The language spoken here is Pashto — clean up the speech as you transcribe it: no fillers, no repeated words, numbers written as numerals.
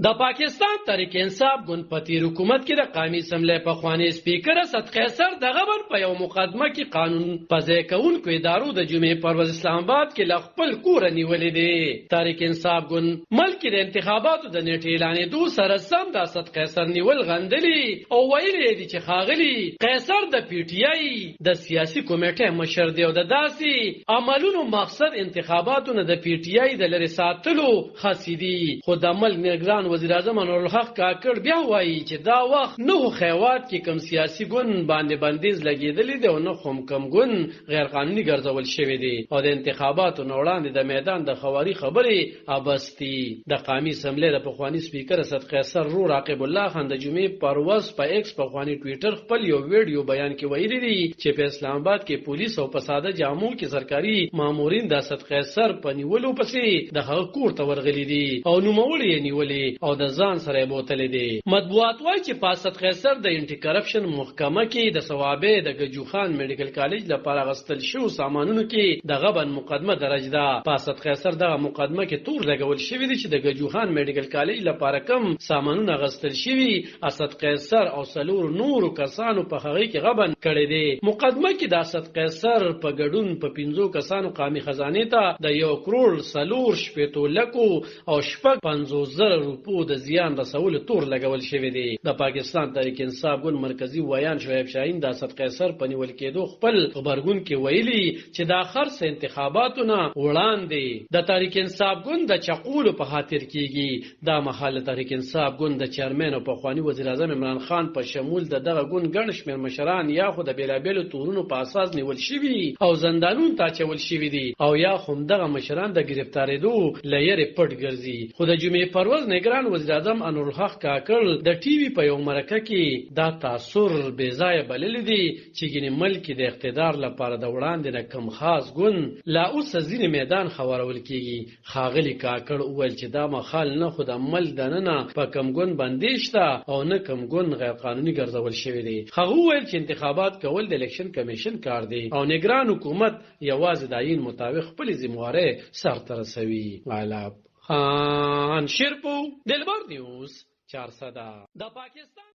د پاکستان تحریک انصاف ګوند په تیر حکومت کې د قومي اسمبلی پخوانی سپیکر اسد قیصر د غبن په یو مقدمه کې قانون پځای کوونکو ادارو د جمعې پر ورځ اسلام آباد کې ل خپل کور نیولې دي. تحریک انصاف ګوند ملک د انتخاباتو د نیټې اعلانېدو سره سم د اسد قیصر نیول غندلي او ویلي دي چې خاغلی قیصر د پی ټی آی د سیاسي کمیټې مشر دی او د داسې عملونو مقصد انتخاباتو نه د پی ټی آی د لری ساتلو خاصیدي. خو د عمل نگران وزیر اعظم انورالحق کاکړ بیا وایي چې دا وخت نو خیوات کې کم سیاسي ګوند باندې بندیز لګیدلې دی او نه هم کم ګوند غیر قانوني ګرځول شوی دی او د انتخاباتو نه وړاندې د میدان د خواري خبرې ابستی. د قومي اسمبلی د پخوانی سپیکر اسد قیصر رو راقب الله خان د جمعې پر ورځ په ایکس پخوانی ټویټر خپل یو ویډیو بیان کې ویلي دي چې په اسلام آباد کې پولیس او په ساده جامو کې سرکاري مامورین د اسد قیصر په نیولو پسې د هغه کور ته ورغلي دي او نوموړي نیولې او د ځان سره بوتلې دي. مطبوعات وايي چې په اسد قیصر د انټي کرپشن محکمه کې د ثوابه د گجو خان میډیکل کالج لپاره غستل شو سامانونو کې د غبن مقدمه درج ده. په اسد قیصر دغه مقدمه کې تور لګول شوی دی چې د گجو خان میډیکل کالج لپاره کم سامانونه غستل شوی اسد قیصر او سلور نورو کسانو په هغه کې غبن کړی دی. مقدمه کې د اسد قیصر په ګډون په 15 کسانو قومي خزانه ته د 1 کروڑ سلور شپېتو لکو او شپږ 50,000 روپو د زیان رسول تور لګول شوی دی. د پاکستان تحریک انصاف ګوند مرکزی ویان شعیب شاهین د اسد قیصر په نیول کېدو خپل خبرګون کې ویلي چې دا خرڅ انتخاباتونه وړاندې د تحریک انصاف ګوند د چقولو په خاطر کیږي. دا مهال تحریک انصاف ګوند د چیرمن او پخوانی وزیر اعظم عمران خان په شمول دغه ګوند ګڼ شمېر مشران یا خو د بیلابیلو تورونو په اساس نیول شوی او زندانونو ته چول شوی دي او یا هم دغه مشران د گرفتاریدو لیر پټ ګرځي. خو د جمعې پرواز نگران وزیر اعظم انورالحق کاکړ د ټي وي په یو مرکه کې دا تاثر بې ځای بللی دی چې ګینه ملک د اقتدار لپاره د وړاندې نه کم خاص ګوند لا اوس ځینې میدان خبرول کیږي. خاغلی کاکړ وویل چې دا مخال نه خود عمل دننه په کم ګوند باندې شته او نه کم ګوند غیر قانوني ګرځول شوی دی. هغه وویل چې انتخابات کول د الیکشن کمیشن کار دی او نگران حکومت یوازې د عین مطابق خپل ذمہواره سرته رسوي. غالب خان شیرپو دلبر نیوز 400 د پاکستان